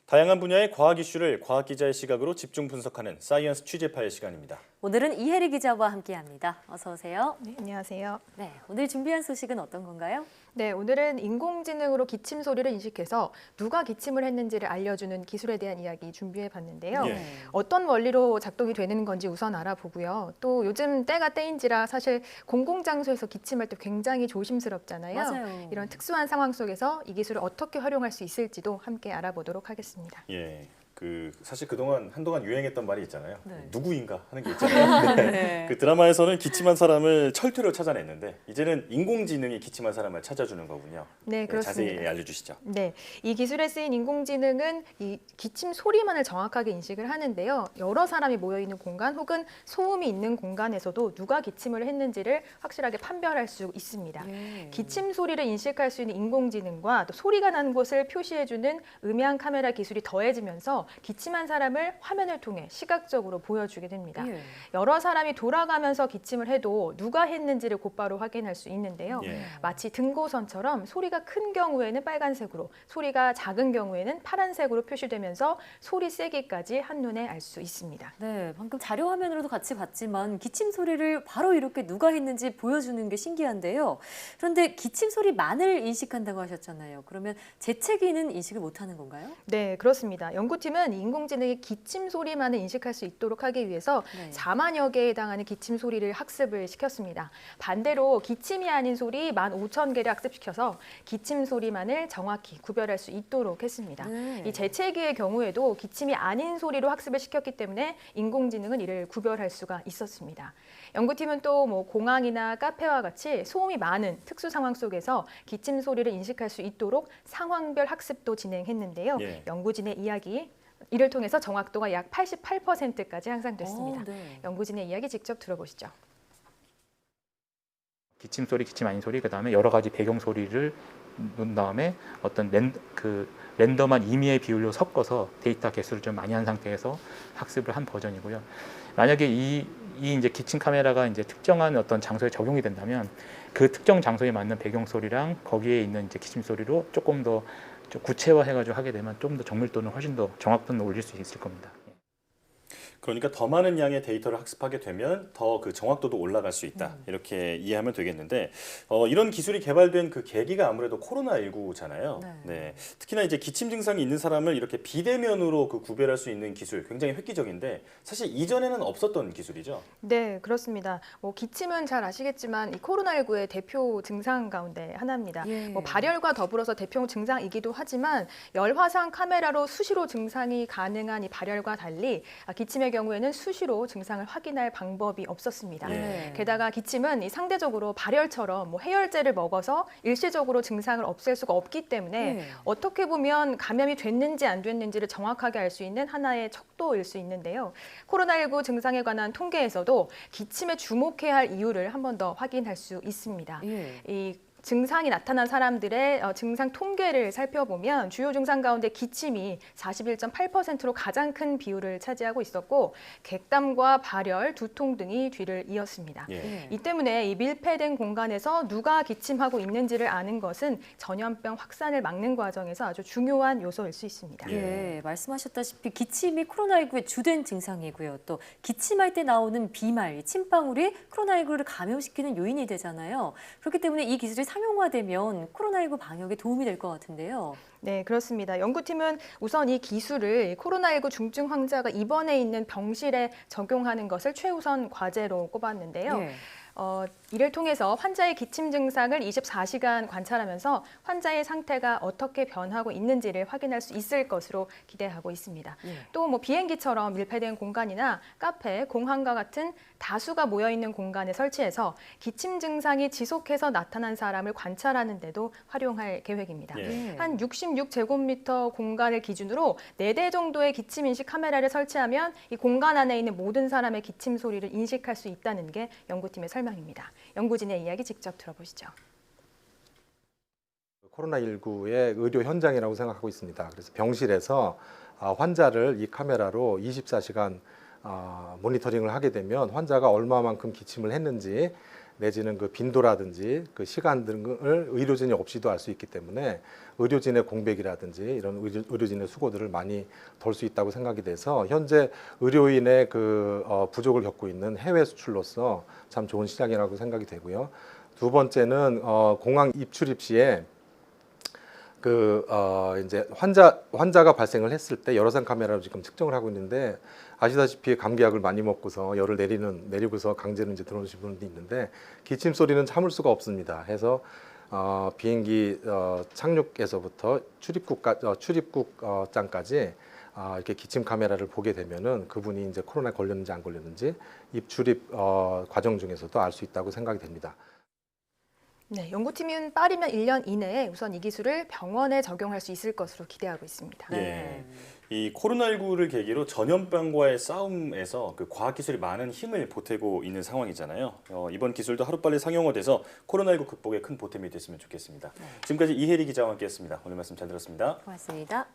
다양한 분야의 과학 이슈를 과학 기자의 시각으로 집중 분석하는 사이언스 취재파의 시간입니다. 오늘은 이혜리 기자와 함께합니다. 어서 오세요. 네, 안녕하세요. 네, 오늘 준비한 소식은 어떤 건가요? 네, 오늘은 인공지능으로 기침 소리를 인식해서 누가 기침을 했는지를 알려주는 기술에 대한 이야기 준비해봤는데요. 예. 어떤 원리로 작동이 되는 건지 우선 알아보고요. 또 요즘 때가 때인지라 사실 공공장소에서 기침할 때 굉장히 조심스럽잖아요. 맞아요. 이런 특수한 상황 속에서 이 기술을 어떻게 활용할 수 있을지도 함께 알아보도록 하겠습니다. 예. 사실 한동안 유행했던 말이 있잖아요. 네. 누구인가 하는 게 있잖아요. 네. 네. 그 드라마에서는 기침한 사람을 철퇴로 찾아냈는데 이제는 인공지능이 기침한 사람을 찾아주는 거군요. 네, 그렇습니다. 자세히 알려주시죠. 네, 이 기술에 쓰인 인공지능은 이 기침 소리만을 정확하게 인식을 하는데요. 여러 사람이 모여 있는 공간 혹은 소음이 있는 공간에서도 누가 기침을 했는지를 확실하게 판별할 수 있습니다. 예. 기침 소리를 인식할 수 있는 인공지능과 또 소리가 나는 곳을 표시해주는 음향 카메라 기술이 더해지면서 기침한 사람을 화면을 통해 시각적으로 보여주게 됩니다. 예. 여러 사람이 돌아가면서 기침을 해도 누가 했는지를 곧바로 확인할 수 있는데요. 예. 마치 등고선처럼 소리가 큰 경우에는 빨간색으로, 소리가 작은 경우에는 파란색으로 표시되면서 소리 세기까지 한눈에 알 수 있습니다. 네, 방금 자료 화면으로도 같이 봤지만 기침 소리를 바로 이렇게 누가 했는지 보여주는 게 신기한데요. 그런데 기침 소리만을 인식한다고 하셨잖아요. 그러면 재채기는 인식을 못하는 건가요? 네, 그렇습니다. 연구팀은 인공지능이 기침 소리만을 인식할 수 있도록 하기 위해서 네. 4만여 개에 해당하는 기침 소리를 학습을 시켰습니다. 반대로 기침이 아닌 소리 15,000개를 학습시켜서 기침 소리만을 정확히 구별할 수 있도록 했습니다. 네. 이 재채기의 경우에도 기침이 아닌 소리로 학습을 시켰기 때문에 인공지능은 이를 구별할 수가 있었습니다. 연구팀은 또 공항이나 카페와 같이 소음이 많은 특수 상황 속에서 기침 소리를 인식할 수 있도록 상황별 학습도 진행했는데요. 예. 연구진의 이야기, 이를 통해서 정확도가 약 88%까지 향상됐습니다. 네. 연구진의 이야기 직접 들어보시죠. 기침 소리, 기침 아닌 소리, 그다음에 여러 가지 배경 소리를 놓은 다음에 어떤 랜덤한 임의의 비율로 섞어서 데이터 개수를 좀 많이 한 상태에서 학습을 한 버전이고요. 만약에 이 이제 기침 카메라가 이제 특정한 어떤 장소에 적용이 된다면 그 특정 장소에 맞는 배경 소리랑 거기에 있는 이제 기침 소리로 조금 더 좀 구체화해가지고 하게 되면 좀 더 정밀도는 훨씬 더 정확도는 올릴 수 있을 겁니다. 그러니까 더 많은 양의 데이터를 학습하게 되면 더 그 정확도도 올라갈 수 있다. 이렇게 이해하면 되겠는데 이런 기술이 개발된 그 계기가 아무래도 코로나19잖아요. 네. 특히나 이제 기침 증상이 있는 사람을 이렇게 비대면으로 그 구별할 수 있는 기술 굉장히 획기적인데 사실 이전에는 없었던 기술이죠. 네, 그렇습니다. 기침은 잘 아시겠지만 이 코로나19의 대표 증상 가운데 하나입니다. 예. 발열과 더불어서 대표 증상이기도 하지만 열화상 카메라로 수시로 증상이 가능한 이 발열과 달리 기침의 경우에는 수시로 증상을 확인할 방법이 없었습니다. 네. 게다가 기침은 이 상대적으로 발열처럼 해열제를 먹어서 일시적으로 증상을 없앨 수가 없기 때문에 네. 어떻게 보면 감염이 됐는지 안 됐는지를 정확하게 알 수 있는 하나의 척도일 수 있는데요. 코로나19 증상에 관한 통계에서도 기침에 주목해야 할 이유를 한 번 더 확인할 수 있습니다. 예. 이 증상이 나타난 사람들의 증상 통계를 살펴보면 주요 증상 가운데 기침이 41.8%로 가장 큰 비율을 차지하고 있었고 객담과 발열, 두통 등이 뒤를 이었습니다. 예. 이 때문에 이 밀폐된 공간에서 누가 기침하고 있는지를 아는 것은 전염병 확산을 막는 과정에서 아주 중요한 요소일 수 있습니다. 예, 말씀하셨다시피 기침이 코로나19의 주된 증상이고요. 또 기침할 때 나오는 비말, 침방울이 코로나19를 감염시키는 요인이 되잖아요. 그렇기 때문에 이 기술이 상용화되면 코로나19 방역에 도움이 될 것 같은데요. 네, 그렇습니다. 연구팀은 우선 이 기술을 코로나19 중증 환자가 입원해 있는 병실에 적용하는 것을 최우선 과제로 꼽았는데요. 예. 이를 통해서 환자의 기침 증상을 24시간 관찰하면서 환자의 상태가 어떻게 변하고 있는지를 확인할 수 있을 것으로 기대하고 있습니다. 예. 또 비행기처럼 밀폐된 공간이나 카페, 공항과 같은 다수가 모여 있는 공간에 설치해서 기침 증상이 지속해서 나타난 사람을 관찰하는 데도 활용할 계획입니다. 예. 한 66제곱미터 공간을 기준으로 4대 정도의 기침 인식 카메라를 설치하면 이 공간 안에 있는 모든 사람의 기침 소리를 인식할 수 있다는 게 연구팀의 설명입니다. 연구진의 이야기 직접 들어보시죠. 코로나19의 의료 현장이라고 생각하고 있습니다. 그래서 병실에서 환자를 이 카메라로 24시간 모니터링을 하게 되면 환자가 얼마만큼 기침을 했는지 내지는 그 빈도라든지 그 시간 등을 의료진이 없이도 알 수 있기 때문에 의료진의 공백이라든지 이런 의료진의 수고들을 많이 덜 수 있다고 생각이 돼서 현재 의료인의 그 부족을 겪고 있는 해외 수출로서 참 좋은 시장이라고 생각이 되고요. 두 번째는 공항 입출입 시에 이제 환자가 발생을 했을 때 열화상 카메라로 지금 측정을 하고 있는데 아시다시피 감기약을 많이 먹고서 열을 내리고서 강제로 이제 들어오신 분도 있는데 기침 소리는 참을 수가 없습니다. 해서 비행기 착륙에서부터 출입국장까지 이렇게 기침 카메라를 보게 되면은 그분이 이제 코로나에 걸렸는지 안 걸렸는지 입출입 과정 중에서도 알 수 있다고 생각이 됩니다. 네, 연구팀은 빠르면 1년 이내에 우선 이 기술을 병원에 적용할 수 있을 것으로 기대하고 있습니다. 예. 이 코로나19를 계기로 전염병과의 싸움에서 그 과학기술이 많은 힘을 보태고 있는 상황이잖아요. 이번 기술도 하루빨리 상용화돼서 코로나19 극복에 큰 보탬이 됐으면 좋겠습니다. 지금까지 이혜리 기자와 함께했습니다. 오늘 말씀 잘 들었습니다. 고맙습니다.